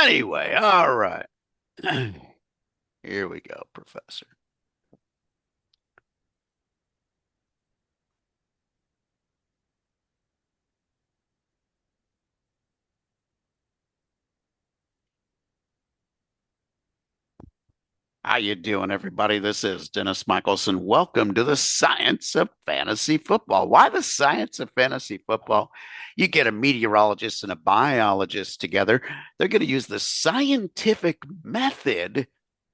Anyway, all right. Here we go, Professor. How you doing, everybody? This is Dennis Michelson. Welcome to the science of fantasy football. Why the science of fantasy football? You get a meteorologist and a biologist together. They're going to use the scientific method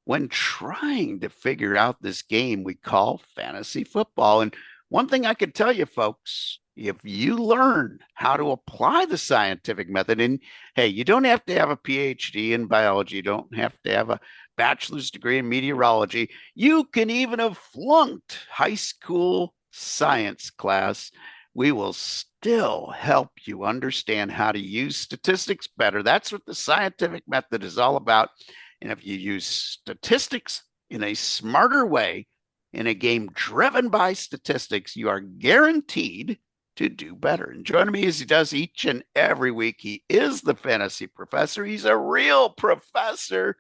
when trying to figure out this game we call fantasy football. And one thing I can tell you, folks, if you learn how to apply the scientific method, and hey, you don't have to have a PhD in biology, you don't have to have a bachelor's degree in meteorology. You can even have flunked high school science class. We will still help you understand how to use statistics better. That's what the scientific method is all about. And if you use statistics in a smarter way, in a game driven by statistics, you are guaranteed to do better. And joining me as he does each and every week, he is the fantasy professor. He's a real professor.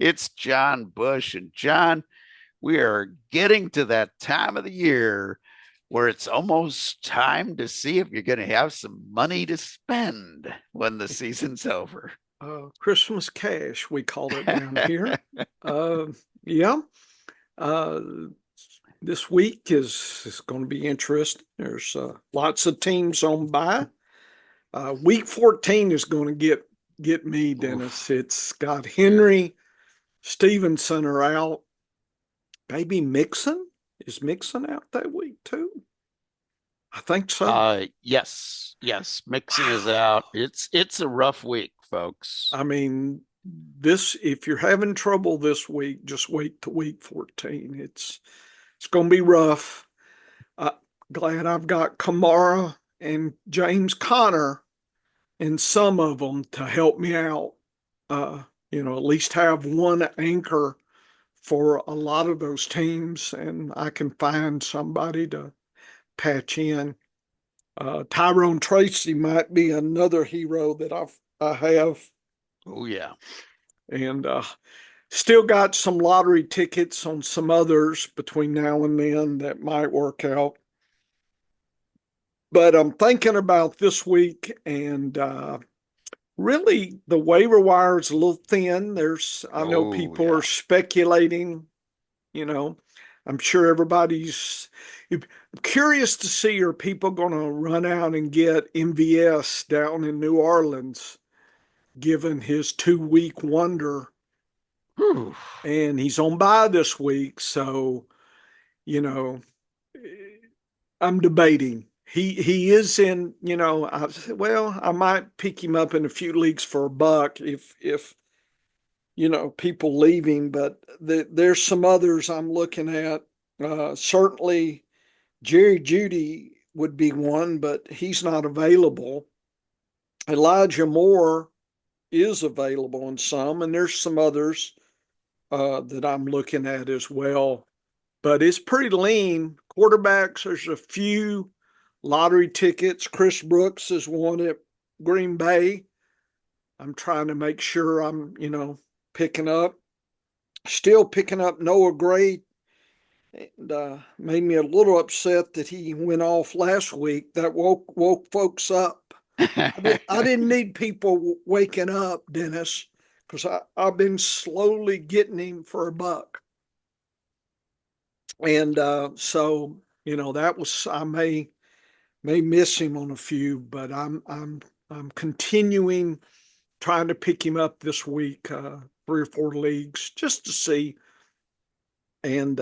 It's John Bush. And John, we are getting to that time of the year where it's almost time to see if you're going to have some money to spend when the season's over. Christmas cash, we call it down here. Yeah. Uh, this week is going to be interesting. There's lots of teams on bye. Week 14 is going to get me, Dennis. Oof. It's got Henry, Stevenson are out. Maybe Mixon? Is Mixon out that week too? I think so. Yes. Mixon is out. It's a rough week, folks. I mean, if you're having trouble this week, just wait to week 14. It's going to be rough. Glad I've got Kamara and James Conner and some of them to help me out. At least have one anchor for a lot of those teams, and I can find somebody to patch in. Tyrone Tracy might be another hero that I have. Oh yeah, and still got some lottery tickets on some others between now and then that might work out. But I'm thinking about this week, and really the waiver wire is a little thin. I know people are speculating. I'm sure everybody's curious to see, are people going to run out and get MVS down in New Orleans, given his 2-week wonder. Whew. And he's on bye this week. So, I'm debating. He is in, I might pick him up in a few leagues for a buck if people leaving, but there's some others I'm looking at. Certainly Jerry Jeudy would be one, but he's not available. Elijah Moore is available in some, and there's some others that I'm looking at as well. But it's pretty lean. Quarterbacks, there's a few lottery tickets. Chris Brooks is one at Green Bay. I'm trying to make sure I'm, still picking up Noah Gray. And made me a little upset that he went off last week. That woke folks up. I didn't need people waking up, Dennis, because I've been slowly getting him for a buck. And so, that was, I may miss him on a few, but I'm continuing trying to pick him up this week, 3 or 4 leagues, just to see. And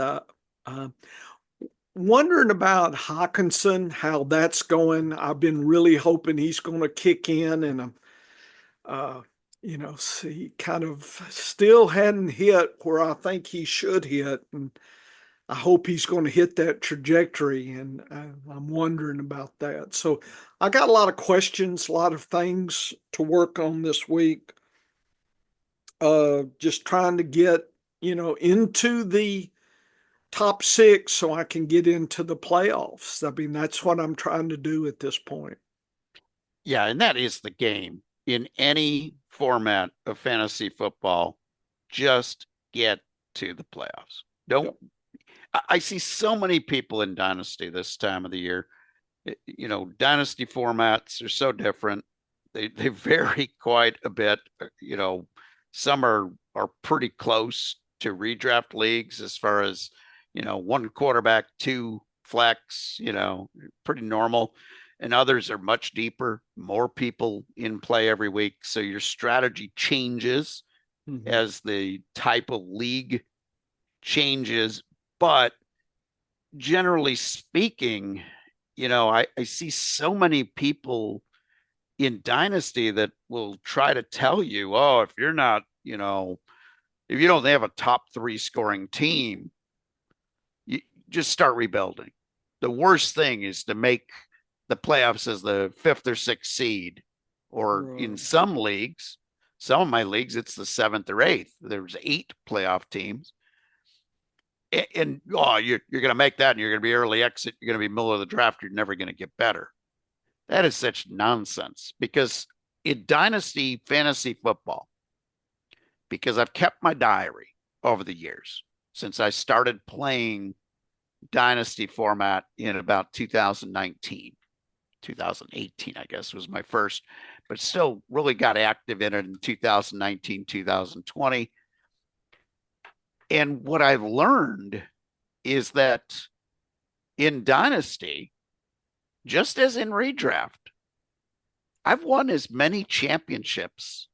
wondering about Hawkinson, how that's going. I've been really hoping he's going to kick in, and he kind of still hadn't hit where I think he should hit, and I hope he's going to hit that trajectory, and I'm wondering about that. So I got a lot of questions, a lot of things to work on this week. Just trying to get, into the top 6 so I can get into the playoffs. I mean, that's what I'm trying to do at this point. Yeah, and that is the game in any format of fantasy football. Just get to the playoffs. Don't. Yep. I see so many people in Dynasty this time of the year. Dynasty formats are so different. They vary quite a bit. Some are pretty close to redraft leagues as far as one quarterback, two flex. Pretty normal. And others are much deeper, more people in play every week. So your strategy changes as the type of league changes. But generally speaking, I see so many people in Dynasty that will try to tell you, oh, if you're not, if you don't have a top three scoring team, you just start rebuilding. The worst thing is to make the playoffs as the fifth or sixth seed, or in some leagues, some of my leagues, it's the seventh or eighth. There's 8 playoff teams. And you're going to make that and you're going to be early exit. You're going to be middle of the draft. You're never going to get better. That is such nonsense because in dynasty fantasy football, because I've kept my diary over the years since I started playing dynasty format in about 2019, 2018, I guess was my first, but still really got active in it in 2019, 2020. And what I've learned is that in Dynasty, just as in redraft, I've won as many championships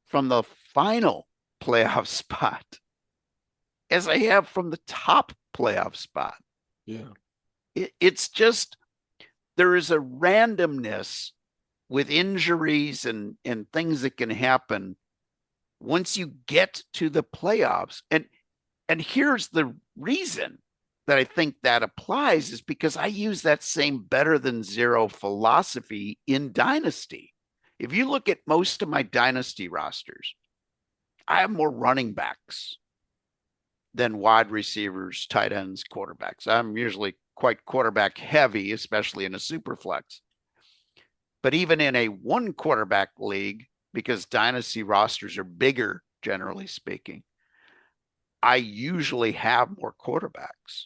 from the final playoff spot as I have from the top playoff spot. Yeah. It's just, there is a randomness with injuries and things that can happen once you get to the playoffs. And here's the reason that I think that applies is because I use that same better than zero philosophy in Dynasty. If you look at most of my Dynasty rosters, I have more running backs than wide receivers, tight ends, quarterbacks. I'm usually quite quarterback heavy, especially in a super flex. But even in a one quarterback league, because Dynasty rosters are bigger, generally speaking, I usually have more quarterbacks.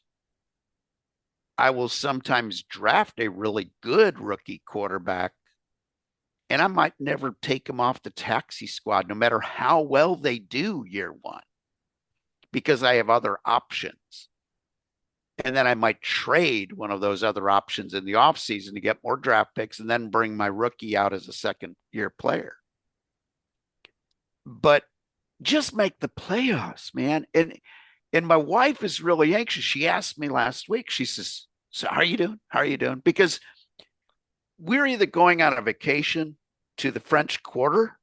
I will sometimes draft a really good rookie quarterback, and I might never take him off the taxi squad, no matter how well they do year one, because I have other options. And then I might trade one of those other options in the offseason to get more draft picks and then bring my rookie out as a second year player. But just make the playoffs, man. And my wife is really anxious. She asked me last week, she says, so how are you doing? How are you doing? Because we're either going on a vacation to the French Quarter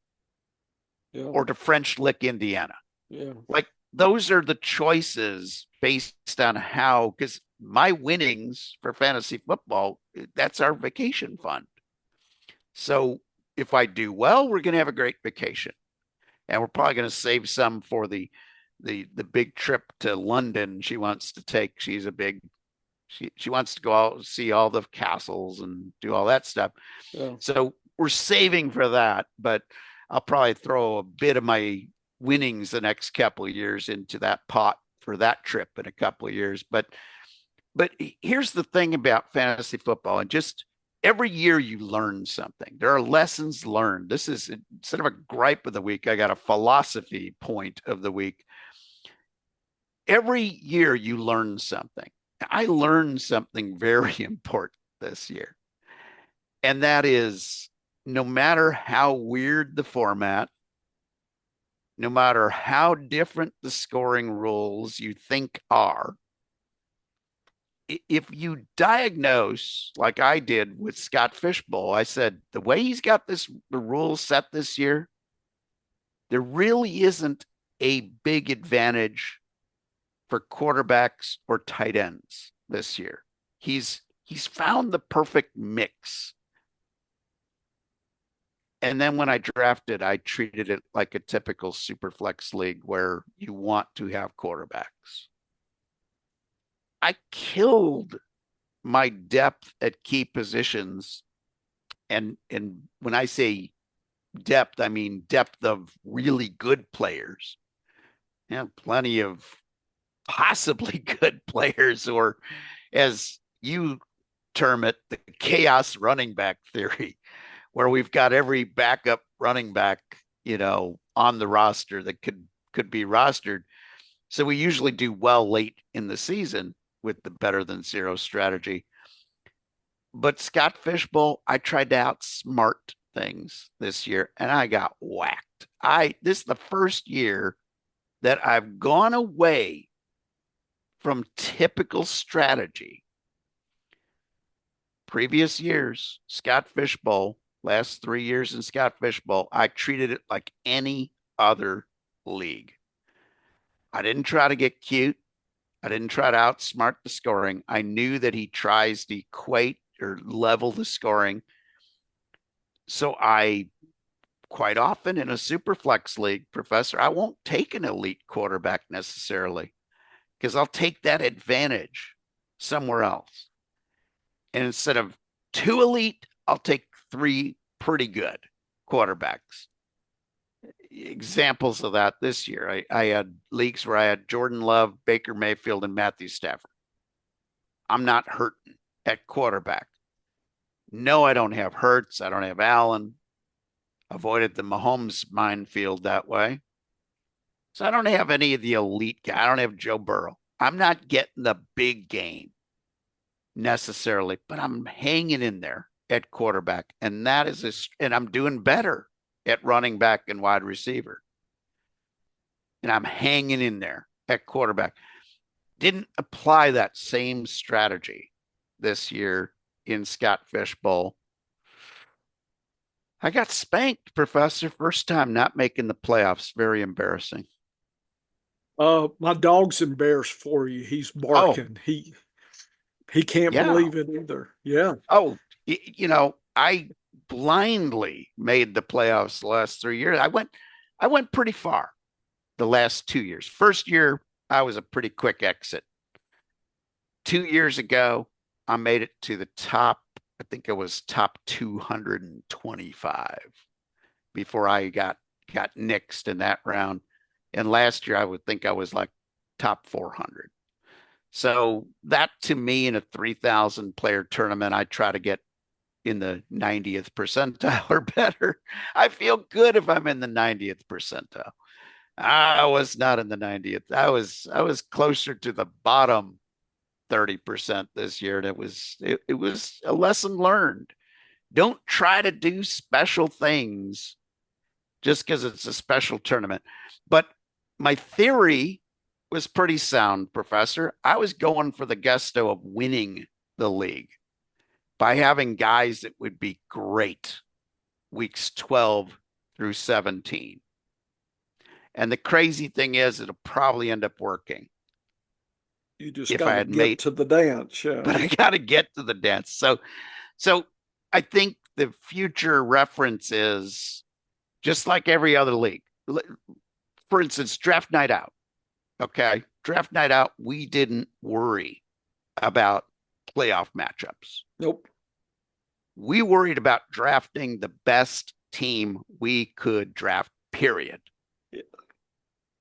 or to French Lick, Indiana. Yeah. Like those are the choices based on how, because my winnings for fantasy football, that's our vacation fund. So if I do well, we're going to have a great vacation. And we're probably going to save some for the big trip to London she wants to take. She's a big, she wants to go out, see all the castles and do all that stuff. Yeah. So we're saving for that, but I'll probably throw a bit of my winnings the next couple of years into that pot for that trip in a couple of years. But here's the thing about fantasy football, and just every year you learn something. There are lessons learned. This is, instead of a gripe of the week, I got a philosophy point of the week. Every year you learn something. I learned something very important this year. And that is, no matter how weird the format, no matter how different the scoring rules you think are, if you diagnose like I did with Scott Fishbowl, I said, the way he's got the rules set this year, there really isn't a big advantage for quarterbacks or tight ends this year. He's found the perfect mix. And then when I drafted, I treated it like a typical super flex league where you want to have quarterbacks. I killed my depth at key positions. And when I say depth, I mean depth of really good players. Yeah, plenty of possibly good players, or as you term it, the chaos running back theory, where we've got every backup running back, on the roster that could be rostered. So we usually do well late in the season with the better than zero strategy. But Scott Fishbowl, I tried to outsmart things this year and I got whacked. This is the first year that I've gone away from typical strategy. Previous years, Scott Fishbowl, last 3 years in Scott Fishbowl, I treated it like any other league. I didn't try to get cute. I didn't try to outsmart the scoring. I knew that he tries to equate or level the scoring. So I quite often in a super flex league, Professor, I won't take an elite quarterback necessarily because I'll take that advantage somewhere else. And instead of two elite, I'll take three pretty good quarterbacks. Examples of that this year, I had leagues where I had Jordan Love, Baker Mayfield, and Matthew Stafford. I'm not hurting at quarterback. No, I don't have Hurts. I don't have Allen. Avoided the Mahomes minefield that way. So I don't have any of the elite guys. I don't have Joe Burrow. I'm not getting the big game necessarily, but I'm hanging in there at quarterback. And and I'm doing better at running back and wide receiver. And I'm hanging in there at quarterback. Didn't apply that same strategy this year in Scott Fishbowl. I got spanked, Professor. First time not making the playoffs. Very embarrassing. My dog's embarrassed for you. He's Oh, barking. He can't yeah. believe it either. Yeah. Oh, I blindly made the playoffs the last 3 years. I went pretty far the last 2 years. First year, I was a pretty quick exit. 2 years ago, I made it to the top. I think it was top 225 before I got nixed in that round. And last year, I would think I was like top 400. So that to me in a 3,000 player tournament, I try to get in the 90th percentile or better. I feel good if I'm in the 90th percentile. I was not in the 90th. I was closer to the bottom 30% this year. And it was a lesson learned. Don't try to do special things just because it's a special tournament. But my theory was pretty sound, Professor. I was going for the gusto of winning the league by having guys that would be great weeks 12 through 17. And the crazy thing is, it'll probably end up working You just if got I to had get made, to the dance. Yeah. but I got to get to the dance. So I think the future reference is just like every other league. For instance, draft night out. Okay. Draft night out, we didn't worry about playoff matchups. Nope. We worried about drafting the best team we could draft, period. Yeah.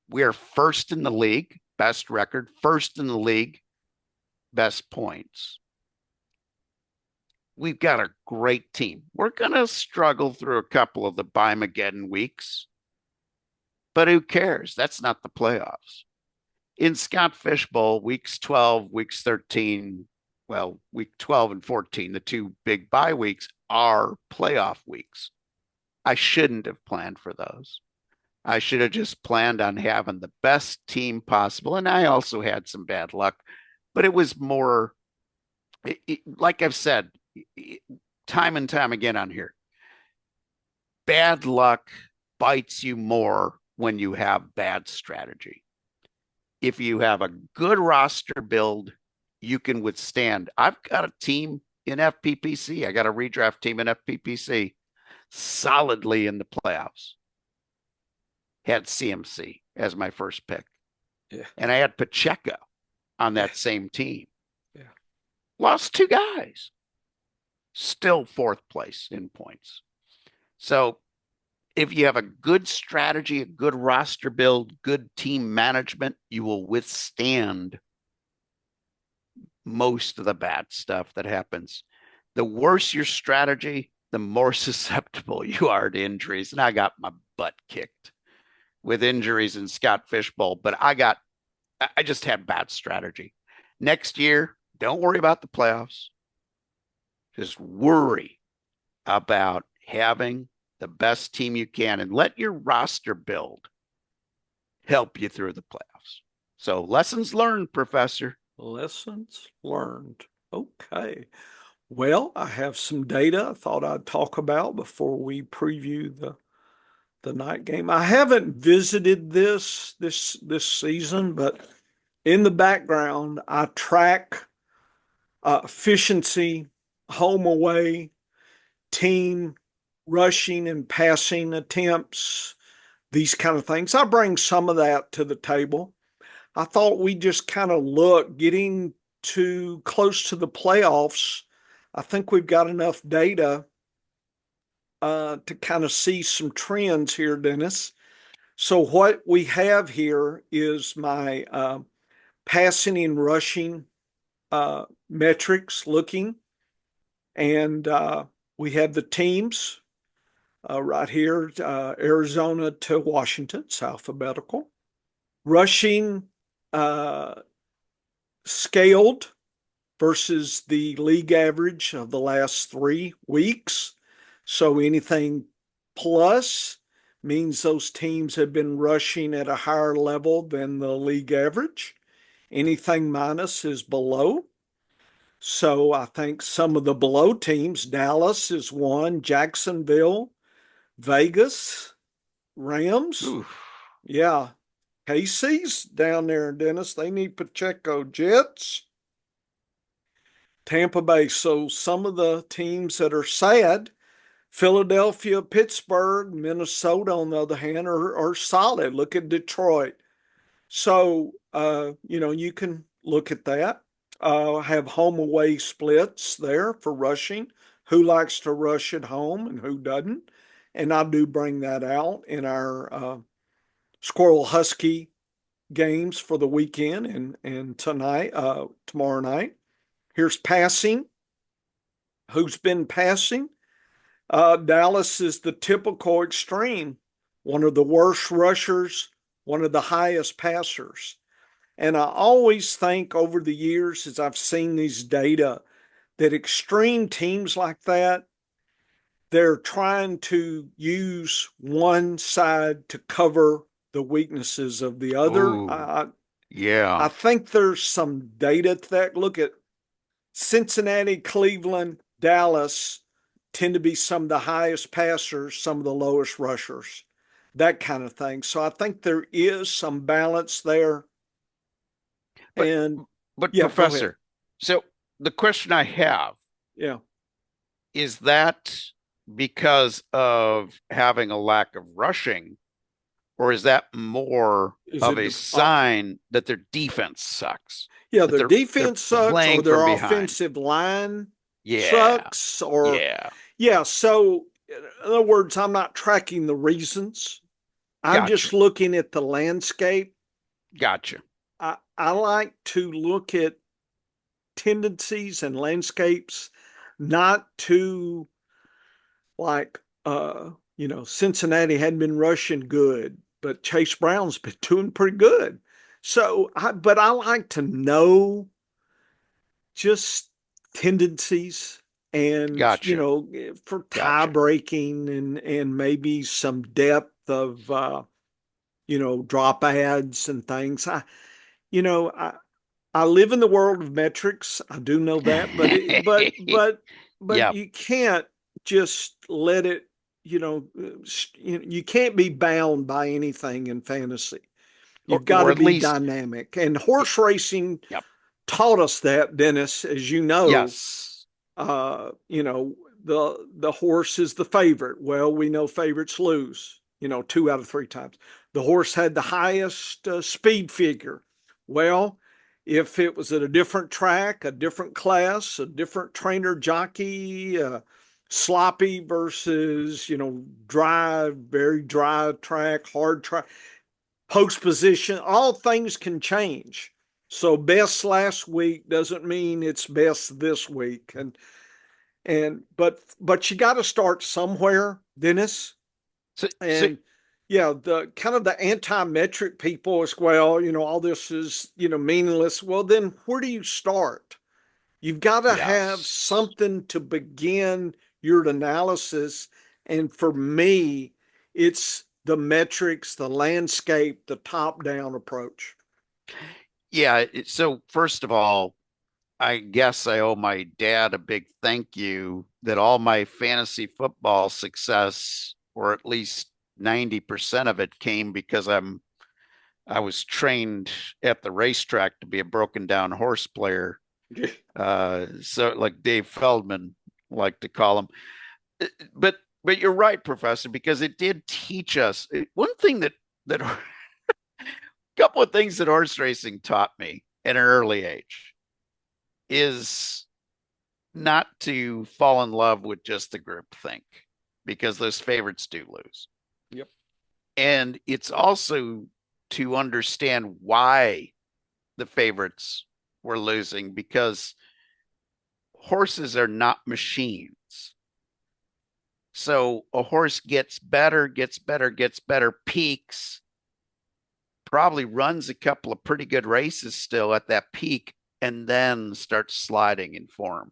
We are first in the league, best record, first in the league, best points. We've got a great team. We're going to struggle through a couple of the Bimageddon weeks, but who cares? That's not the playoffs. In Scott Fishbowl, weeks 12, weeks 13, well, week 12 and 14, the two big bye weeks are playoff weeks. I shouldn't have planned for those. I should have just planned on having the best team possible. And I also had some bad luck, but it was more, like I've said, time and time again on here, bad luck bites you more when you have bad strategy. If you have a good roster build, you can withstand. I've got a team in FPPC. I got a redraft team in FPPC solidly in the playoffs. Had CMC as my first pick. Yeah. And I had Pacheco on that Yeah. same team. Yeah. Lost two guys. Still fourth place in points. So if you have a good strategy, a good roster build, good team management, you will withstand most of the bad stuff that happens. The worse your strategy, the more susceptible you are to injuries. And I got my butt kicked with injuries in Scott Fishbowl, but I just had bad strategy. Next year, don't worry about the playoffs. Just worry about having the best team you can and let your roster build help you through the playoffs. So, lessons learned, Professor. Lessons learned. Okay. Well, I have some data I thought I'd talk about before we preview the night game. I haven't visited this season, but in the background, I track efficiency, home away, team rushing and passing attempts, these kind of things. I bring some of that to the table. I thought we just kind of look getting too close to the playoffs. I think we've got enough data to kind of see some trends here, Dennis. So what we have here is my passing and rushing metrics looking, and we have the teams right here, Arizona to Washington. It's alphabetical. Rushing scaled versus the league average of the last 3 weeks. So anything plus means those teams have been rushing at a higher level than the league average. Anything minus is below. So I think some of the below teams, Dallas is one, Jacksonville, Vegas, Rams. Oof. Yeah. KC's down there, Dennis. They need Pacheco. Jets, Tampa Bay. So some of the teams that are sad, Philadelphia, Pittsburgh, Minnesota, on the other hand, are solid. Look at Detroit. So, you can look at that. Have home away splits there for rushing. Who likes to rush at home and who doesn't? And I do bring that out in our Squirrel Husky games for the weekend and tomorrow night. Here's passing. Who's been passing? Dallas is the typical extreme, one of the worst rushers, one of the highest passers. And I always think over the years, as I've seen these data, that extreme teams like that, they're trying to use one side to cover the weaknesses of the other. Ooh, I yeah. think there's some data to that. Look at Cincinnati, Cleveland, Dallas tend to be some of the highest passers, some of the lowest rushers, that kind of thing. So I think there is some balance there. But And but yeah, go ahead. Professor, so the question I have Yeah. is that because of having a lack of rushing, or is that more Is of it, a sign that their defense sucks? yeah, That their they're defense sucks or playing from their behind. offensive line Yeah. sucks or, Yeah. yeah. So, in other words, I'm not tracking the reasons. I'm Gotcha. just looking at the landscape. Gotcha. I like to look at tendencies and landscapes, not to like, Cincinnati hadn't been rushing good, but Chase Brown's been doing pretty good. So, but I like to know just tendencies and, Gotcha. for tie Gotcha. breaking and maybe some depth of, drop ads and things. You know, I, I live in the world of metrics. I do know that, but Yep. you can't just let it, you can't be bound by anything in fantasy. You've got Or to at be least, dynamic. And horse racing yep. taught us that, Dennis, as you know. Yes. The horse is the favorite. Well, we know favorites lose, 2 out of 3 times. The horse had the highest speed figure. Well, if it was at a different track, a different class, a different trainer jockey, sloppy versus, dry, very dry track, hard track, post position, all things can change. So best last week doesn't mean it's best this week. But you got to start somewhere, Dennis. So And yeah, the kind of the anti-metric people as well, all this is, meaningless. Well, then where do you start? You've got to have yes. something to begin your analysis. And for me, it's the metrics, the landscape, the top-down approach. Yeah. So first of all, I guess I owe my dad a big thank you that all my fantasy football success, or at least 90% of it, came because I was trained at the racetrack to be a broken down horse player. So like Dave Feldman liked to call him. But you're right, Professor, because it did teach us one thing that a couple of things that horse racing taught me at an early age is not to fall in love with just the group think because those favorites do lose. Yep. And it's also to understand why the favorites were losing because horses are not machines. So a horse gets better, gets better, gets better, peaks, probably runs a couple of pretty good races still at that peak, and then starts sliding in form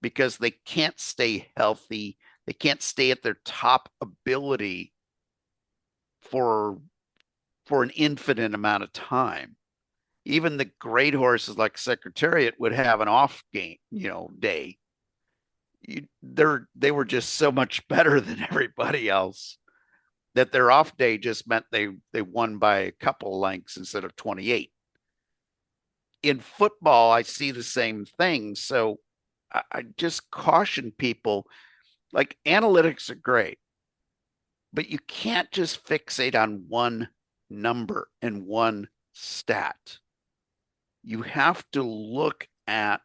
because they can't stay healthy. They can't stay at their top ability for an infinite amount of time. Even the great horses like Secretariat would have an off game, day. They were just so much better than everybody else that their off day just meant they won by a couple lengths instead of 28. In football, I see the same thing. So I just caution people like analytics are great, but you can't just fixate on one number and one stat. You have to look at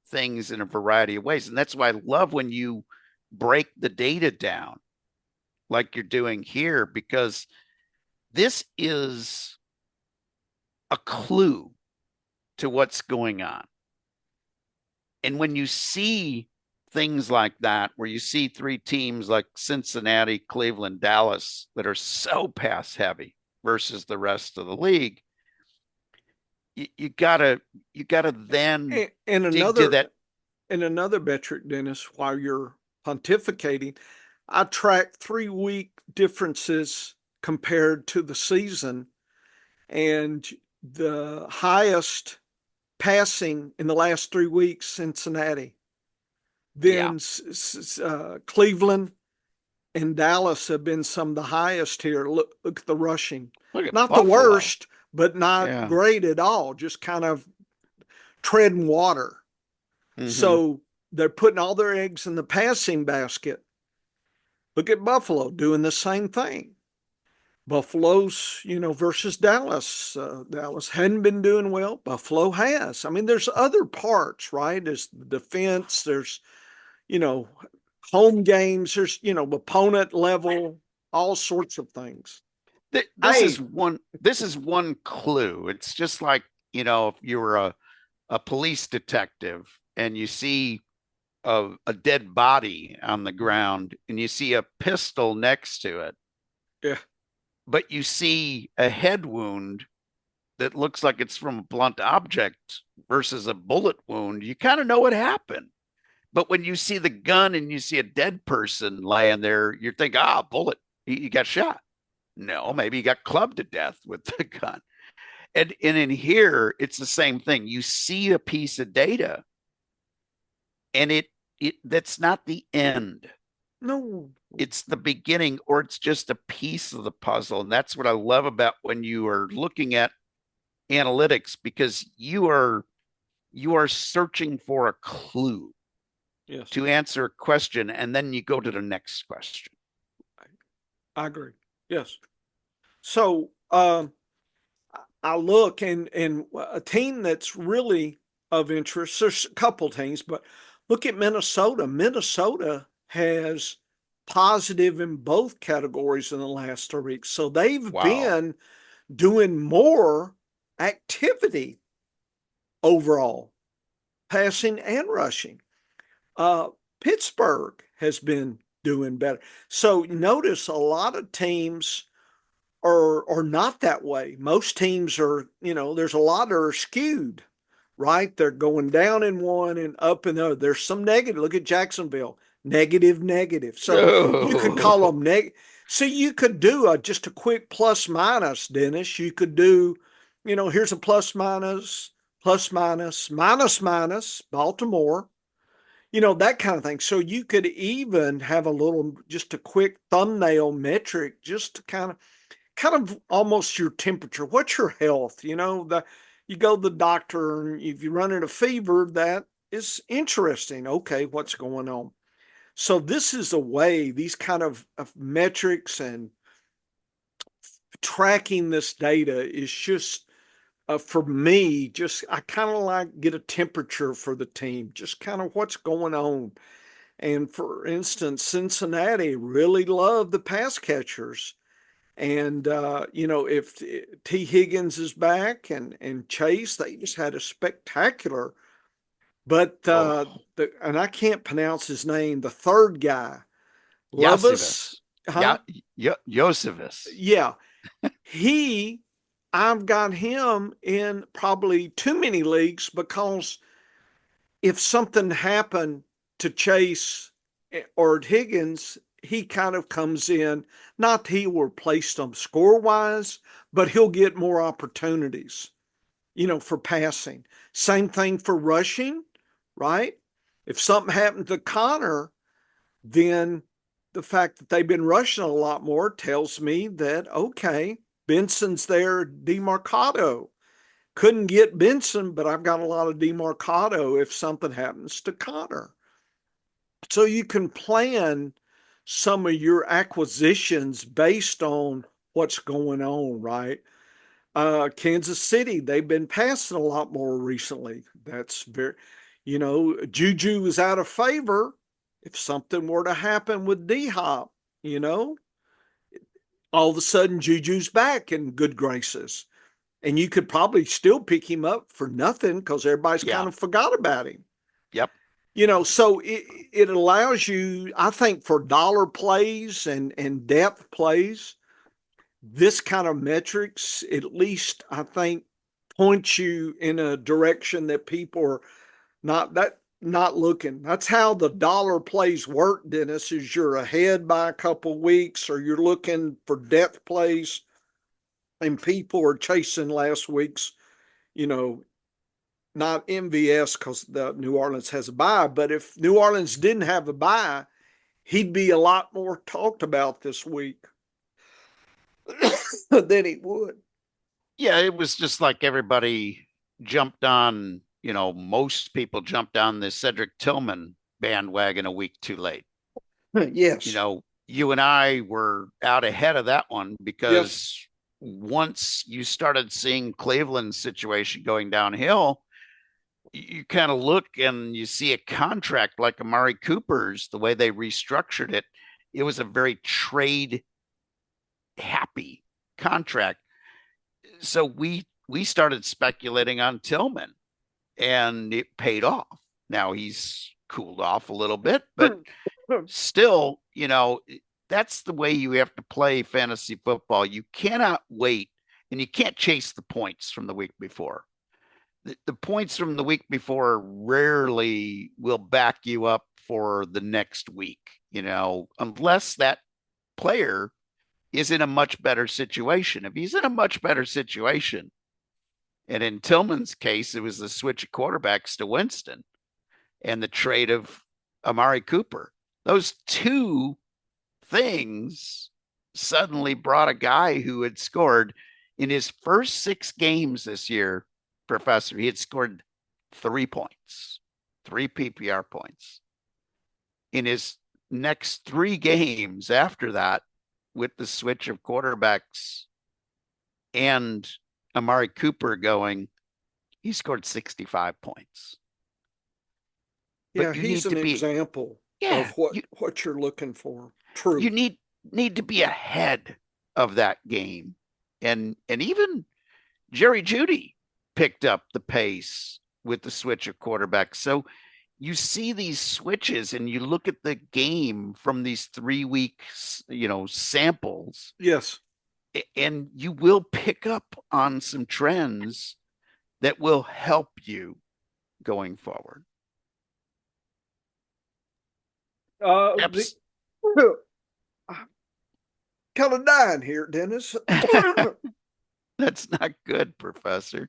things in a variety of ways. And that's why I love when you break the data down like you're doing here, because this is a clue to what's going on. And when you see things like that, where you see three teams like Cincinnati, Cleveland, Dallas that are so pass heavy versus the rest of the league, you gotta then And dig to that. another metric, Dennis, while you're pontificating, I track 3 week differences compared to the season, and the highest passing in the last 3 weeks, Cincinnati. Yeah, Then Cleveland and Dallas have been some of the highest here. Look at the rushing. look at Not the Buffalo. worst, but not Yeah. great at all. Just kind of treading water. Mm-hmm. So they're putting all their eggs in the passing basket. Look at Buffalo doing the same thing. Buffalo's, versus Dallas. Dallas hadn't been doing well. Buffalo has. I mean, there's other parts, right? There's the defense. There's, you know, home games. There's, opponent level, all sorts of things. This is Hey, one clue. It's just like, if you were a police detective and you see a dead body on the ground and you see a pistol next to it, yeah, but you see a head wound that looks like it's from a blunt object versus a bullet wound, you kind of know what happened. But when you see the gun and you see a dead person laying there, you're thinking, bullet, he got shot. No, maybe he got clubbed to death with the gun. And in here, it's the same thing. You see a piece of data, and it that's not the end. no, It's the beginning, or it's just a piece of the puzzle. And that's what I love about when you are looking at analytics, because you are searching for a clue yes, to answer a question, and then you go to the next question. I agree. Yes. So, I look and a team that's really of interest. There's a couple teams, but look at Minnesota. Minnesota has positive in both categories in the last 3 weeks. So they've Wow. been doing more activity overall, passing and rushing. Uh, Pittsburgh has been doing better. So notice a lot of teams are not that way. Most teams are, there's a lot that are skewed, right? They're going down in one and up in the other. There's some negative. Look at Jacksonville, negative, negative. So you could call No. them negative. So you could do just a quick plus minus, Dennis. You could do, here's a plus minus, plus minus, minus minus, Baltimore, that kind of thing. So you could even have a little, just a quick thumbnail metric, just to kind of almost your temperature. What's your health? You go to the doctor, and if you're running a fever, that is interesting. Okay, what's going on? So this is a way, these kind of metrics and tracking this data is just for me, just I kind of like get a temperature for the team, just kind of what's going on. And for instance, Cincinnati really loved the pass catchers. And if T. Higgins is back and Chase, they just had a spectacular. But Oh, and I can't pronounce his name. The third guy, Levis, Yosivas. huh? Yosivas. Yeah, he. I've got him in probably too many leagues because if something happened to Chase or Higgins, he kind of comes in. Not he will replace them score wise, but he'll get more opportunities, for passing. Same thing for rushing, right? If something happened to Connor, then the fact that they've been rushing a lot more tells me that, okay, Benson's there, DeMarcado. Couldn't get Benson, but I've got a lot of DeMarcado if something happens to Connor. So you can plan some of your acquisitions based on what's going on, right? Kansas City, they've been passing a lot more recently. That's very, Juju is out of favor. If something were to happen with D Hop, you know, all of a sudden Juju's back in good graces. And you could probably still pick him up for nothing because everybody's kind Yeah. of forgot about him. Yep. So it allows you, I think, for dollar plays and depth plays, this kind of metrics, at least I think, points you in a direction that people are not looking. That's how the dollar plays work, Dennis, is you're ahead by a couple weeks or you're looking for depth plays and people are chasing last week's, you know, not MVS because the New Orleans has a bye, but if New Orleans didn't have a bye, he'd be a lot more talked about this week than he would. Yeah, it was just like everybody jumped on, most people jumped on the Cedric Tillman bandwagon a week too late. Yes. You and I were out ahead of that one Yes. because once you started seeing Cleveland's situation going downhill, you kind of look and you see a contract like Amari Cooper's, the way they restructured it, it was a very trade happy contract. So we started speculating on Tillman and it paid off. Now he's cooled off a little bit, but still, that's the way you have to play fantasy football. You cannot wait and you can't chase the points from the week before. The points from the week before rarely will back you up for the next week, unless that player is in a much better situation. If he's in a much better situation, and in Tillman's case, it was the switch of quarterbacks to Winston and the trade of Amari Cooper. Those two things suddenly brought a guy who had scored in his first 6 games this year, Professor. He had scored 3 points, 3 PPR points. In his next 3 games after that, with the switch of quarterbacks and Amari Cooper going, he scored 65 points. Yeah, But you he's need an to be, example. of Yeah, what you're looking for. you True. need to be ahead of that game. And even Jerry Jeudy picked up the pace with the switch of quarterbacks. So you see these switches and you look at the game from these 3 week, samples, Yes. and you will pick up on some trends that will help you going forward. The Eps- I'm kind of dying here, Dennis. That's not good, Professor.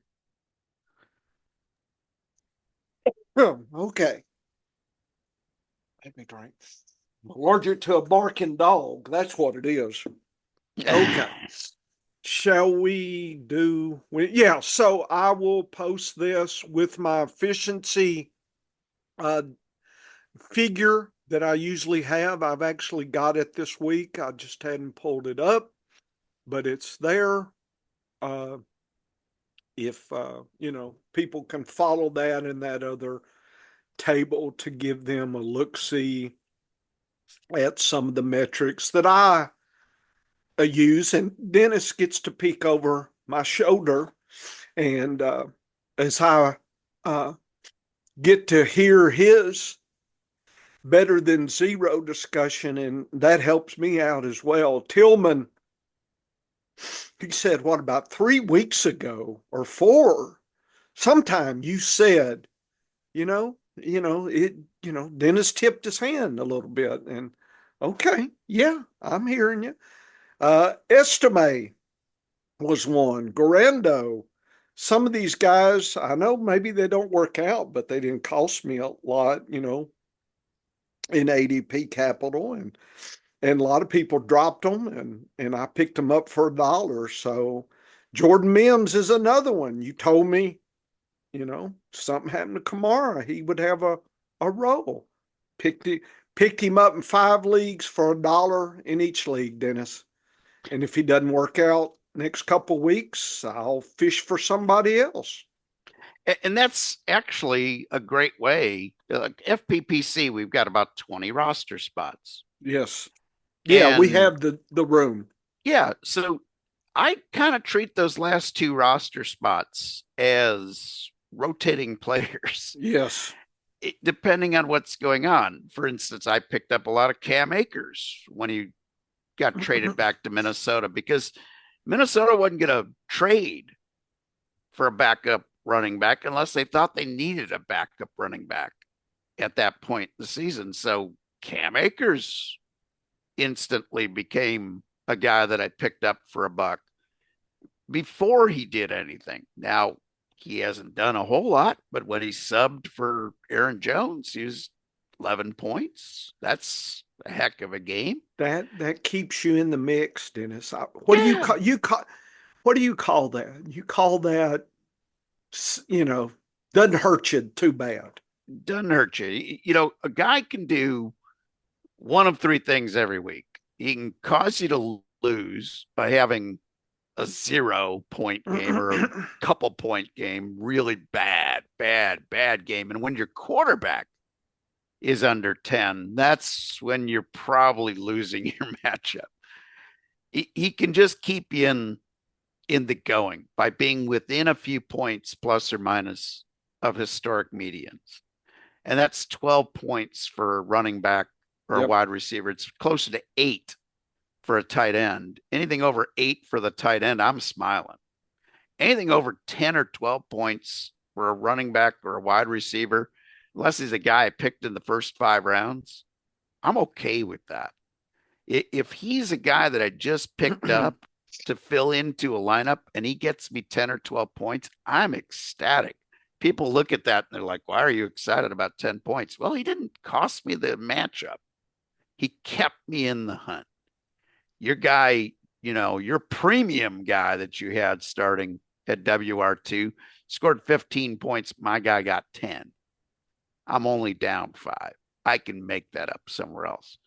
Okay. Let me drink. I'm allergic to a barking dog. That's what it is. Okay. Shall we do? Yeah. So I will post this with my efficiency uh, figure that I usually have. I've actually got it this week. I just hadn't pulled it up, but it's there. Uh, if people can follow that in that other table to give them a look see at some of the metrics that I use, and Dennis gets to peek over my shoulder, and as I uh, get to hear his better than zero discussion, and that helps me out as well. Tillman, he said, what about 3 weeks ago or four? Sometime you said, Dennis tipped his hand a little bit, and okay, yeah, I'm hearing you. Estime was one. Gorando. Some of these guys, I know maybe they don't work out, but they didn't cost me a lot, in ADP capital, and a lot of people dropped them, and I picked them up for $1. So Jordan Mims is another one. You told me, something happened to Kamara, he would have a role. Picked it, picked him up in 5 leagues for $1 in each league, Dennis. And if he doesn't work out next couple weeks, I'll fish for somebody else. And that's actually a great way. Like FPPC, we've got about 20 roster spots. Yes. Yeah, we And have the room. yeah, so I kind of treat those last two roster spots as rotating players, Yes. depending on what's going on. For instance, I picked up a lot of Cam Akers when he got traded back to Minnesota because Minnesota wasn't going to trade for a backup running back unless they thought they needed a backup running back at that point in the season. So Cam Akers instantly became a guy that I picked up for $1 before he did anything. Now, he hasn't done a whole lot, but when he subbed for Aaron Jones, he was 11 points. That's a heck of a game. That keeps you in the mix, Dennis. What do you Yeah, call what do you call that? You call that, you know, doesn't hurt you too bad. doesn't hurt you. You know, a guy can do one of three things every week. He can cause you to lose by having a 0 point game or a couple point game, really bad game. And when your quarterback is under 10, that's when you're probably losing your matchup. He can just keep you in the going by being within a few points plus or minus of historic medians. And that's 12 points for a running back or a Yep. wide receiver. It's closer to 8 for a tight end. Anything over 8 for the tight end, I'm smiling. Anything over 10 or 12 points for a running back or a wide receiver, unless he's a guy I picked in the first 5 rounds, I'm okay with that. If he's a guy that I just picked up to fill into a lineup and he gets me 10 or 12 points, I'm ecstatic. People look at that and they're like, why are you excited about 10 points? Well, he didn't cost me the matchup. He kept me in the hunt. Your guy, your premium guy that you had starting at WR2 scored 15 points. My guy got 10. I'm only down 5. I can make that up somewhere else.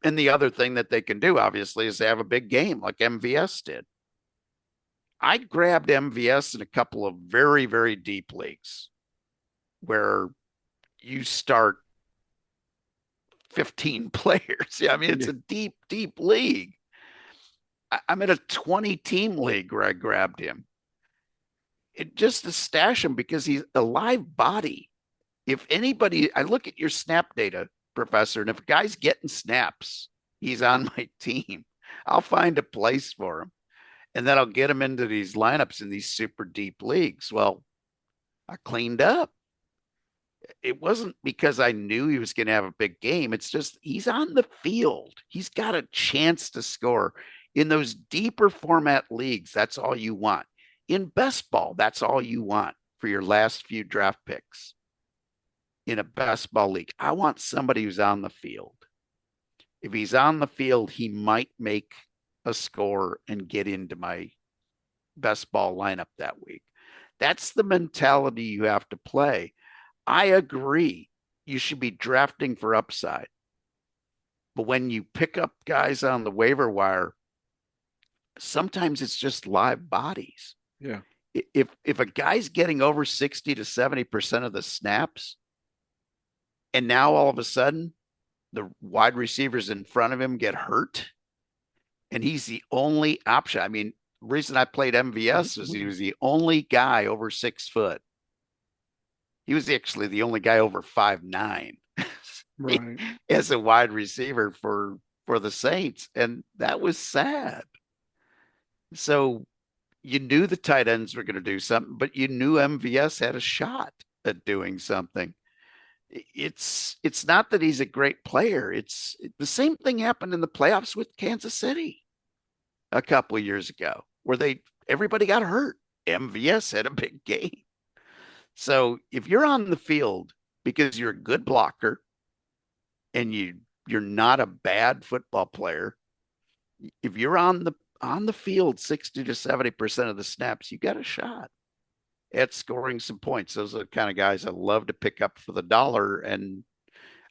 And the other thing that they can do, obviously, is they have a big game like MVS did. I grabbed MVS in a couple of very, very deep leagues where you start 15 players. Yeah, I mean, it's Yeah. a deep, deep league. I'm in a 20 team league where I grabbed him. It just to stash him because he's a live body. If anybody, I look at your snap data, Professor, and if a guy's getting snaps, he's on my team. I'll find a place for him. And then I'll get him into these lineups in these super deep leagues. Well, I cleaned up. It wasn't because I knew he was going to have a big game. It's just he's on the field. He's got a chance to score. In those deeper format leagues, that's all you want. In best ball, that's all you want for your last few draft picks. In a best ball league, I want somebody who's on the field. If he's on the field, he might make a score and get into my best ball lineup that week. That's the mentality you have to play. I agree. You should be drafting for upside. But when you pick up guys on the waiver wire, sometimes it's just live bodies. Yeah. If a guy's getting over 60 to 70% of the snaps, and now all of a sudden the wide receivers in front of him get hurt, and he's the only option. I mean, the reason I played MVS was he was the only guy over 6 foot. He was actually the only guy over 5'9" Right. as a wide receiver for the Saints, and that was sad. So you knew the tight ends were going to do something, but you knew MVS had a shot at doing something. It's not that he's a great player. It's the same thing happened in the playoffs with Kansas City a couple of years ago, where everybody got hurt. MVS had a big game. So if you're on the field because you're a good blocker and you're not a bad football player, if you're on the field 60 to 70% of the snaps, you got a shot at scoring some points. Those are the kind of guys I love to pick up for the dollar, and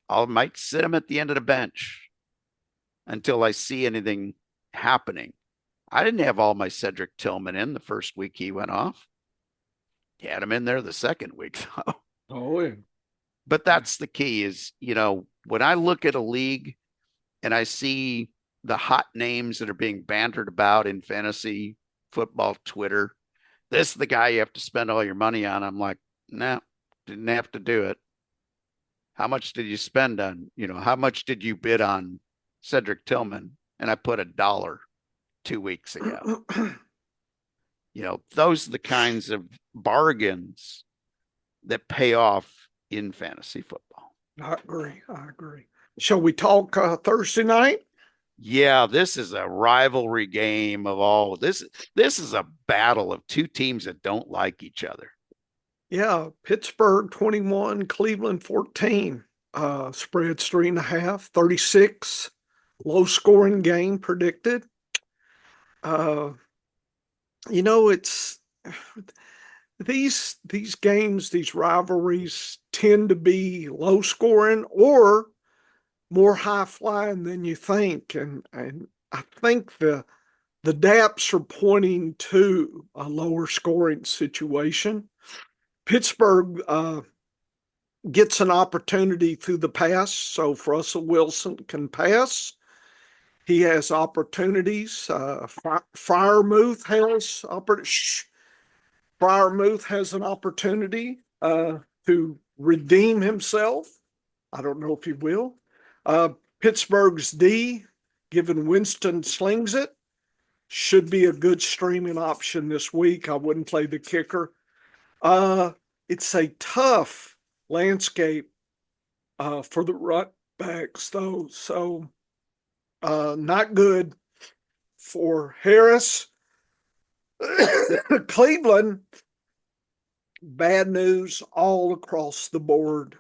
I might sit them at the end of the bench until I see anything happening. I didn't have all my Cedric Tillman in the first week he went off. Had him in there the second week, though. Oh, yeah. But that's the key is, when I look at a league and I see the hot names that are being bantered about in fantasy football Twitter, this is the guy you have to spend all your money on. I'm like, no, didn't have to do it. How much did you spend on, how much did you bid on Cedric Tillman? And I put $1 2 weeks ago. Those are the kinds of bargains that pay off in fantasy football. I agree. Shall we talk Thursday night? Yeah, this is a rivalry game of all. This is a battle of two teams that don't like each other. Yeah, Pittsburgh 21, Cleveland 14. Spreads 3.5, 36. Low scoring game predicted. It's these games, these rivalries tend to be low scoring or more high flying than you think. And I think the DAPs are pointing to a lower scoring situation. Pittsburgh gets an opportunity through the pass, so if Russell Wilson can pass, he has opportunities. Freiermuth has an opportunity to redeem himself. I don't know if he will. Pittsburgh's D, given Winston slings it, should be a good streaming option this week. I wouldn't play the kicker. It's a tough landscape for the run backs, though. So not good for Harris. Cleveland, bad news all across the board.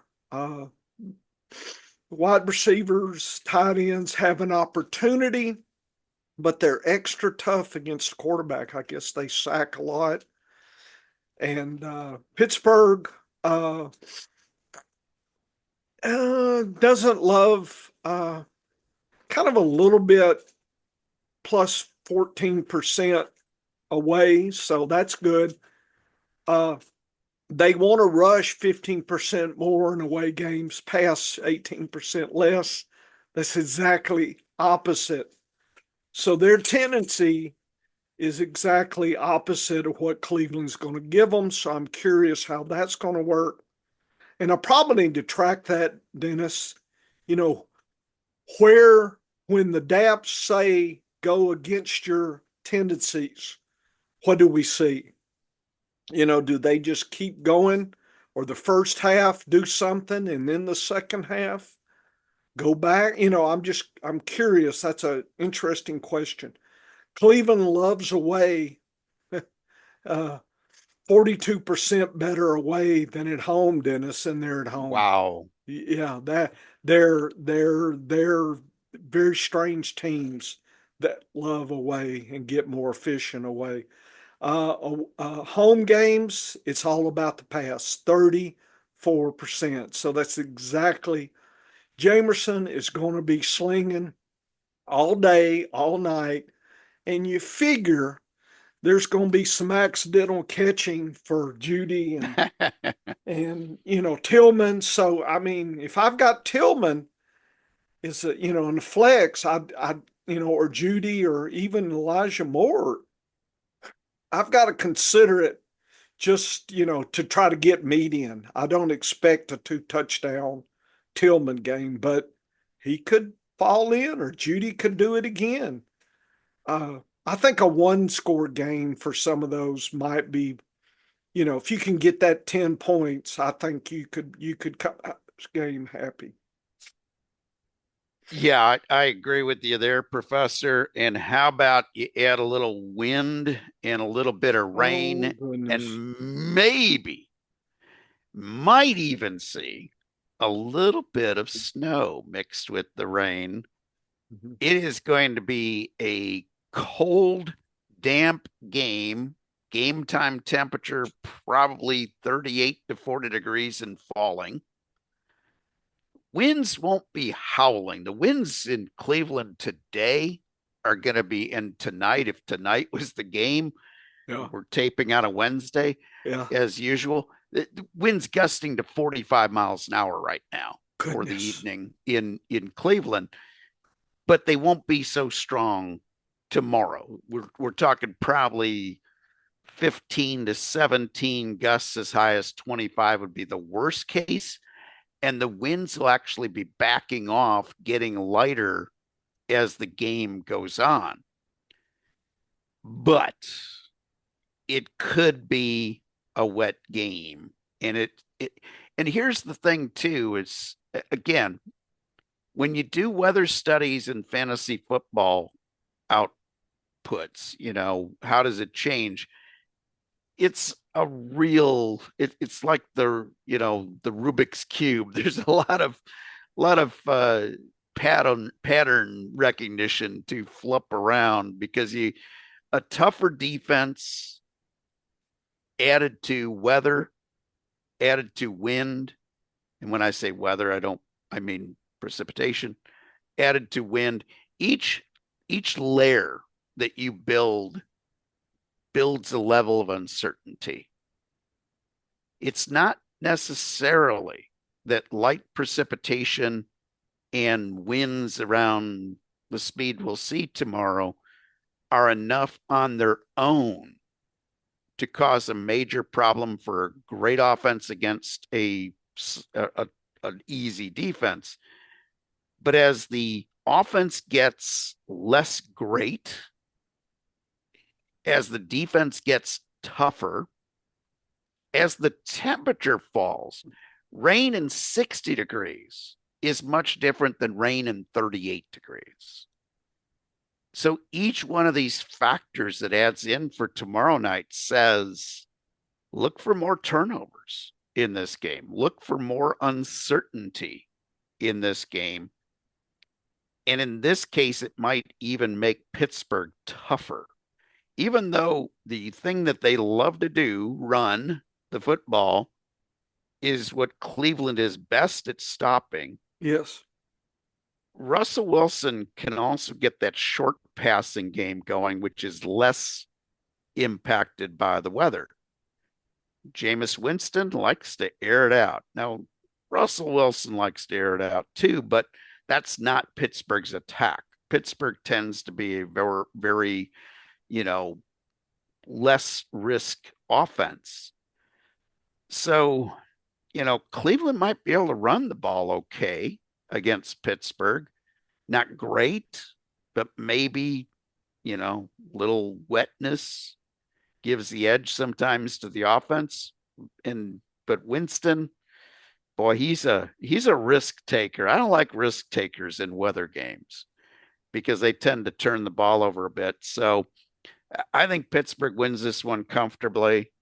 Wide receivers, tight ends have an opportunity, but they're extra tough against the quarterback. I guess they sack a lot. And Pittsburgh doesn't love kind of a little bit plus 14% away, so that's good. They want to rush 15% more in away games, pass 18% less. That's exactly opposite. So their tendency is exactly opposite of what Cleveland's going to give them. So I'm curious how that's going to work. And I probably need to track that, Dennis. You know, where when the DAPs say go against your tendencies, what do we see? Do they just keep going, or the first half do something and then the second half go back? I'm curious. That's an interesting question. Cleveland loves away, uh, 42% better away than at home, Dennis, and they're at home. Wow. Yeah, that they're very strange teams that love away and get more efficient away. Home games, it's all about the pass, 34%. So that's exactly, Jamerson is going to be slinging all day, all night, and you figure there's going to be some accidental catching for Judy and Tillman. So I mean, if I've got Tillman, is in the flex, or Judy or even Elijah Moore, I've got to consider it just to try to get median. I don't expect a 2 touchdown Tillman game, but he could fall in, or Judy could do it again. I think a 1 score game for some of those might be, if you can get that 10 points, I think you could cut this game happy. Yeah, I agree with you there, Professor. And how about you add a little wind and a little bit of Oh rain, goodness. and maybe, might even see a little bit of snow mixed with the rain. Mhm. It is going to be a cold, damp game. Game time temperature probably 38 to 40 degrees and falling. Winds won't be howling. The winds in Cleveland today are going to be, and tonight, if tonight was the game, Yeah, we're taping on a Wednesday yeah. as usual. The wind's gusting to 45 miles an hour right now for the Goodness. evening in Cleveland, but they won't be so strong tomorrow. We're talking probably 15 to 17 gusts, as high as 25 would be the worst case, and the winds will actually be backing off, getting lighter as the game goes on. But it could be a wet game. And and here's the thing too, is again, when you do weather studies in fantasy football outputs, how does it change? It's a real it's like the Rubik's cube. There's a lot of pattern recognition to flip around, because you a tougher defense added to weather, added to wind, and when I say weather, I mean precipitation, added to wind. Each layer that you builds a level of uncertainty. It's not necessarily that light precipitation and winds around the speed we'll see tomorrow are enough on their own to cause a major problem for a great offense against a an easy defense. But as the offense gets less great, as the defense gets tougher, as the temperature falls, rain in 60 degrees is much different than rain in 38 degrees. So each one of these factors that adds in for tomorrow night says, look for more turnovers in this game, look for more uncertainty in this game. And in this case, it might even make Pittsburgh tougher, even though the thing that they love to do, run the football, is what Cleveland is best at stopping. Yes. Russell Wilson can also get that short passing game going, which is less impacted by the weather. Jameis Winston likes to air it out. Now, Russell Wilson likes to air it out too, but that's not Pittsburgh's attack. Pittsburgh tends to be a very, very, you know, less risk offense. So, Cleveland might be able to run the ball okay against Pittsburgh. Not great, but maybe, little wetness gives the edge sometimes to the offense. But Winston, boy, he's a risk taker. I don't like risk takers in weather games because they tend to turn the ball over a bit. So I think Pittsburgh wins this one comfortably.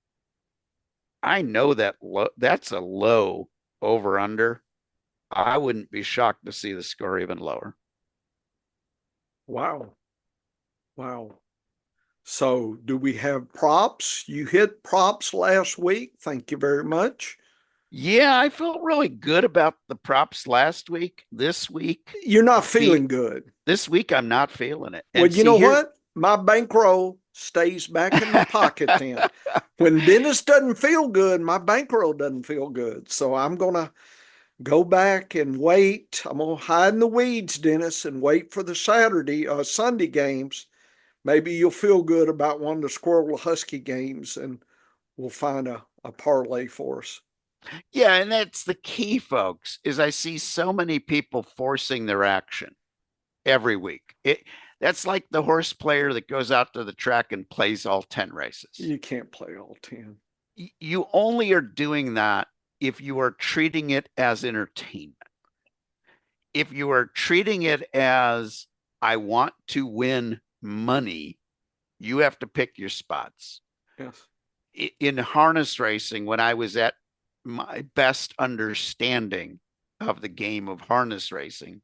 I know that's a low over under. I wouldn't be shocked to see the score even lower. Wow. Wow. So, do we have props? You hit props last week. Thank you very much. Yeah, I felt really good about the props last week. You're not feeling good. This week I'm not feeling it. Well, And you see know here, what? My bankroll stays back in my pocket then. When Dennis doesn't feel good, my bankroll doesn't feel good. So I'm going to go back and wait. I'm going to hide in the weeds, Dennis, and wait for the Sunday games. Maybe you'll feel good about one of the Squirrel Husky games and we'll find a parlay for us. yeah, and that's the key, folks, is I see so many people forcing their action every week. That's like the horse player that goes out to the track and plays all 10 races. You can't play all 10. You only are doing that if you are treating it as entertainment. If you are treating it as, I want to win money, you have to pick your spots. Yes. In harness racing, when I was at my best understanding of the game of harness racing,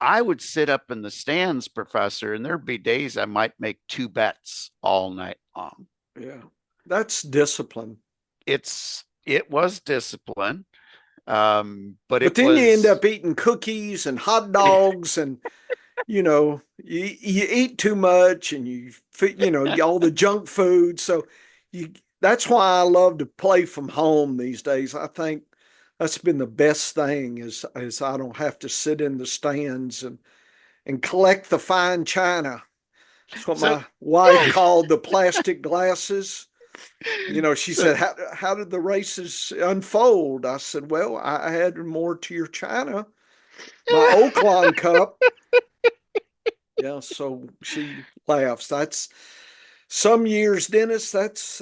I would sit up in the stands, Professor, and there'd be days I might make two bets all night long. Yeah. That's discipline. It was discipline, but But it then you end was up eating cookies and hot dogs and you eat too much and all the junk food. So that's why I love to play from home these days. I think that's been the best thing is I don't have to sit in the stands and collect the fine china. That's what so. my wife called the plastic glasses. She So said, how did the races unfold? I said, well, I added more to your china. My Oaklawn cup. Yeah, so she laughs. That's some years, Dennis. That's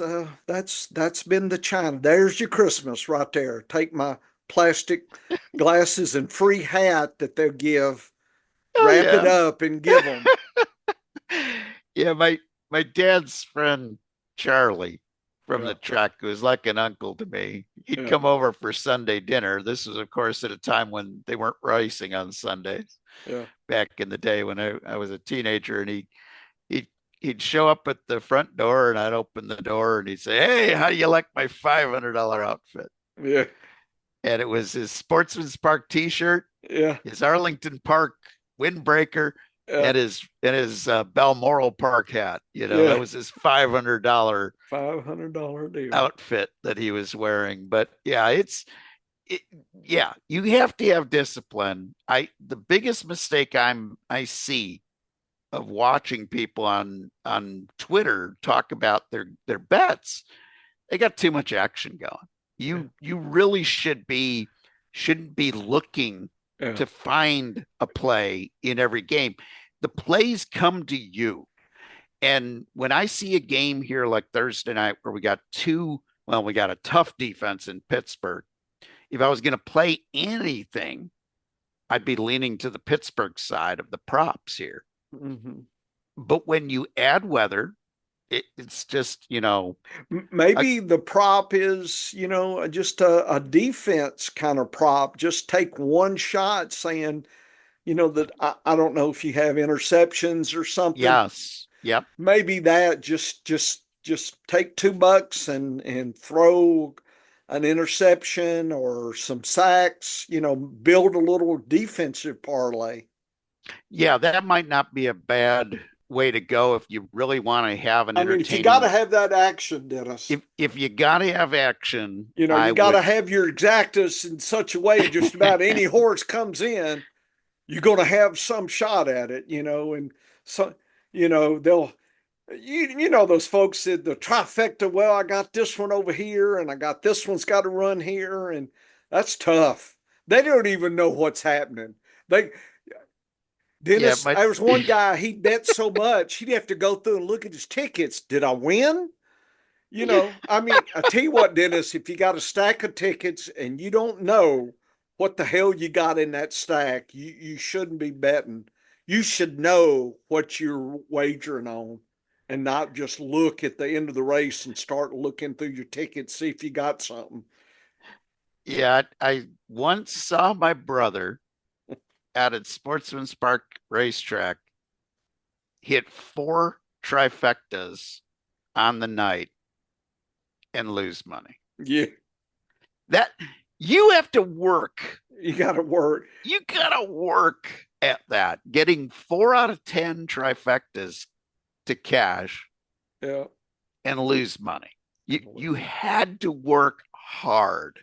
been the china. There's your Christmas right there. Take my plastic glasses and free hat that they'll give, oh wrap it yeah. up and give them. Yeah, my dad's friend Charlie from Yeah, the track, who was like an uncle to me. He'd yeah, come over for Sunday dinner. This was, of course, at a time when they weren't racing on Sundays, yeah. back in the day when I was a teenager. And he'd he'd show up at the front door, and I'd open the door, and he'd say, "Hey, how do you like my $500 outfit?" Yeah, And it was his Sportsman's Park T-shirt, yeah, his Arlington Park windbreaker, yeah, and his Balmoral Park hat. That yeah. was his $500 $500 deal. outfit that he was wearing. But yeah, it, yeah, you have to have discipline. The biggest mistake I see of watching people on Twitter talk about their bets, they got too much action going. Yeah, You really shouldn't be looking yeah. to find a play in every game. The plays come to you. And when I see a game here like Thursday night where we got a tough defense in Pittsburgh. If I was going to play anything, I'd be leaning to the Pittsburgh side of the props here. Mm-hmm. But when you add weather, it's just, Maybe the prop is, just a defense kind of prop. Just take one shot saying, that I don't know if you have interceptions or something. yes. Yep. Maybe that just take $2 and throw an interception or some sacks, build a little defensive parlay. Yeah, that might not be a bad way to go if you really want to have an I mean, if you got to entertaining. have that action, Dennis, If you got to have action, you I got to would. have your exactus in such a way just about any horse comes in, you're going to have some shot at it, and so, they'll, those folks said the trifecta. Well, I got this one over here, and I got this one's got to run here, and that's tough. They don't even know what's happening. They Yeah, Dennis, but there was one guy, he bet so much, he'd have to go through and look at his tickets. Did I win? I mean, I tell you what, Dennis, if you got a stack of tickets and you don't know what the hell you got in that stack, you shouldn't be betting. You should know what you're wagering on and not just look at the end of the race and start looking through your tickets, see if you got something. yeah, I once saw my brother at a Sportsman's Park racetrack hit four trifectas on the night and lose money. Yeah, That you have to work. you got to work. You gotta work at that. Getting 4 out of 10 trifectas to cash Yeah. and lose money. You had to work hard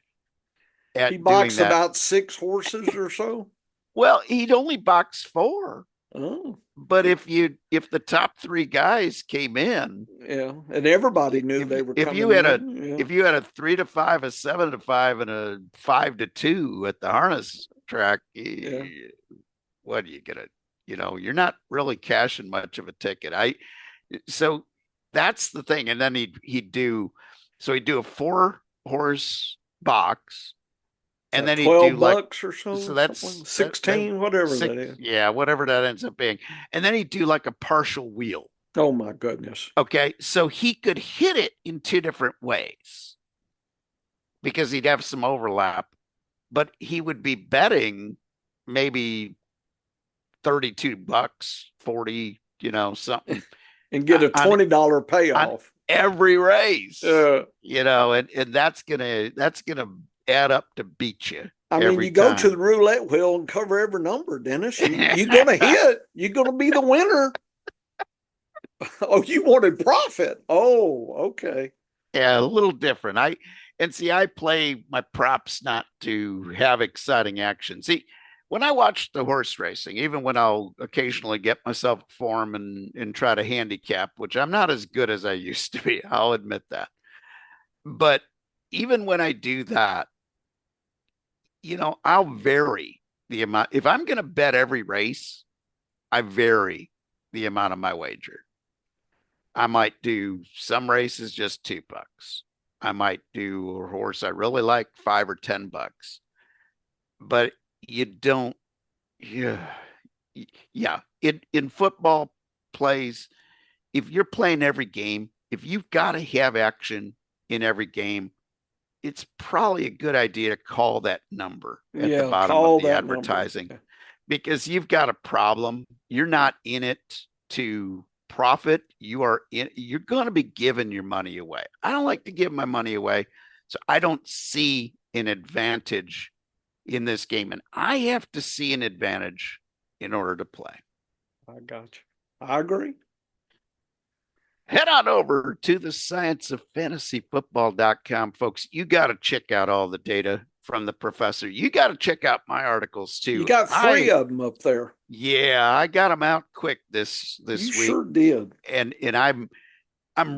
He at doing boxed that. about 6 horses or so. Well, he'd only box four. Oh, But if the top three guys came in, yeah. And everybody knew they were if you coming had a in. Yeah. if you had a 3-5, a 7-5, and a 5-2 at the harness track, Yeah. what are you gonna? You're not really cashing much of a ticket. So that's the thing. And then he'd do a 4 horse box, Is and that then he'd do 12 like bucks or so? so Something that's like that 16, whatever six, that is. yeah, whatever that ends up being. And then he'd do like a partial wheel. Oh my goodness. Okay. So he could hit it in two different ways because he'd have some overlap, but he would be betting maybe 32 bucks, 40, something And get a on, $20 on payoff. every race, Uh, and that's gonna add up to beat you I mean, every you go to the time. roulette wheel and cover every number, Dennis. You're going to hit. You're going to be the winner. Oh, you wanted profit. Oh, okay. Yeah, a little different. I play my props not to have exciting action. See, when I watch the horse racing, even when I'll occasionally get myself a form and try to handicap, which I'm not as good as I used to be, I'll admit that. But even when I do that, I'll vary the amount. If I'm going to bet every race, I vary the amount of my wager. I might do some races just $2. I might do a horse I really like, $5 or $10. But you don't, yeah, yeah. In football plays, if you're playing every game, if you've got to have action in every game, it's probably a good idea to call that number at the Yeah, bottom of call the that number. advertising because you've got a problem. You're not in it to profit. You're going to be giving your money away. I don't like to give my money away. So I don't see an advantage in this game. And I have to see an advantage in order to play. I got you. I agree. Head on over to the scienceoffantasyfootball.com, folks. You got to check out all the data from the professor. You got to check out my articles You too. got 3 of them up there. Yeah, I got them out quick this You week. sure did. And I'm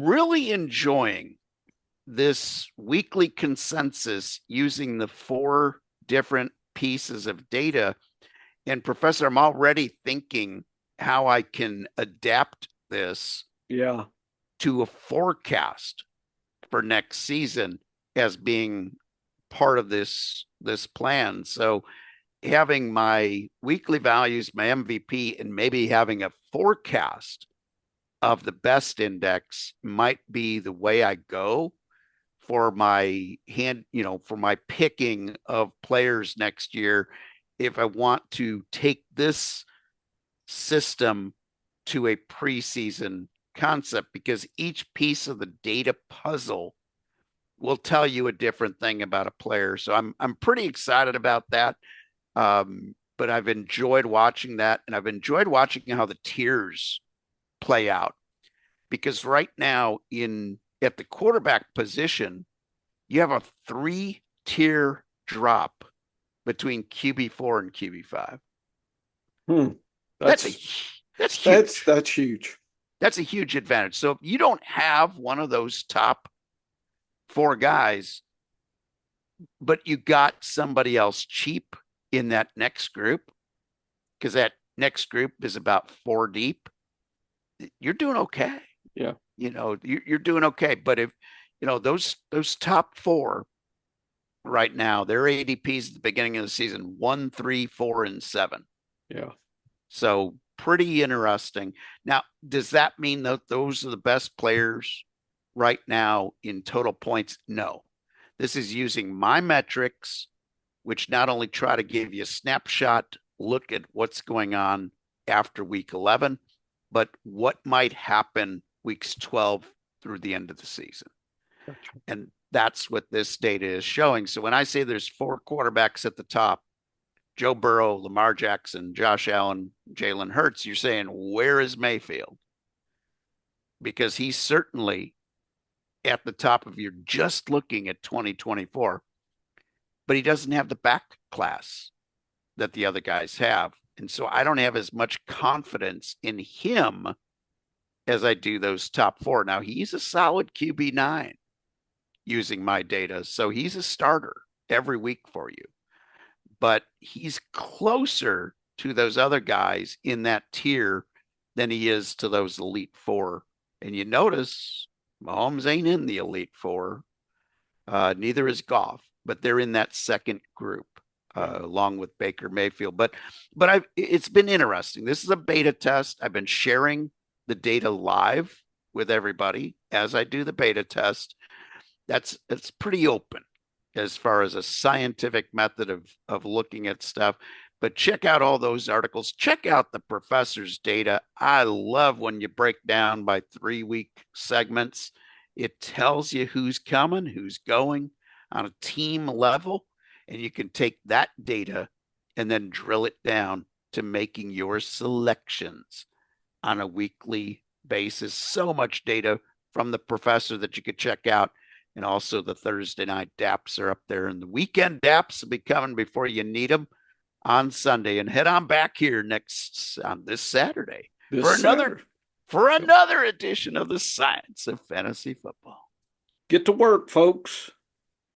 really enjoying this weekly consensus using the 4 different pieces of data. And Professor, I'm already thinking how I can adapt this Yeah. to a forecast for next season as being part of this plan. So having my weekly values, my MVP, and maybe having a forecast of the best index might be the way I go for my for my picking of players next year. If I want to take this system to a preseason concept, because each piece of the data puzzle will tell you a different thing about a player. So I'm pretty excited about that. But I've enjoyed watching that, and I've enjoyed watching how the tiers play out. Because right now at the quarterback position, you have a 3-tier drop between QB4 and QB5. That's huge. That's huge. That's a huge advantage. So if you don't have one of those top 4 guys, but you got somebody else cheap in that next group, because that next group is about 4 deep, you're doing okay. Yeah. You're doing okay. But if, those top 4 right now, their ADPs at the beginning of the season, 1, 3, 4, and 7. Yeah. So pretty interesting. Now, does that mean that those are the best players right now in total points? No. This is using my metrics, which not only try to give you a snapshot look at what's going on after week 11, but what might happen weeks 12 through the end of the season. Gotcha. And that's what this data is showing. So when I say there's 4 quarterbacks at the top, Joe Burrow, Lamar Jackson, Josh Allen, Jalen Hurts, you're saying, where is Mayfield? Because he's certainly at the top of your just looking at 2024, but he doesn't have the back class that the other guys have. And so I don't have as much confidence in him as I do those top 4. Now, he's a solid QB9 using my data. So he's a starter every week for you. But he's closer to those other guys in that tier than he is to those elite 4. And you notice Mahomes ain't in the elite 4. Neither is Goff, but they're in that second group, along with Baker Mayfield. But it's been interesting. This is a beta test. I've been sharing the data live with everybody as I do the beta test. It's pretty open as far as a scientific method of looking at stuff. But check out all those articles. Check out the professor's data. I love when you break down by 3-week segments. It tells you who's coming, who's going on a team level, and you can take that data and then drill it down to making your selections on a weekly basis. So much data from the professor that you could check out. And also the Thursday night DAPs are up there, and the weekend DAPs will be coming before you need them on Sunday. And head on back here on this Saturday for another edition of the Science of Fantasy Football. Get to work, folks.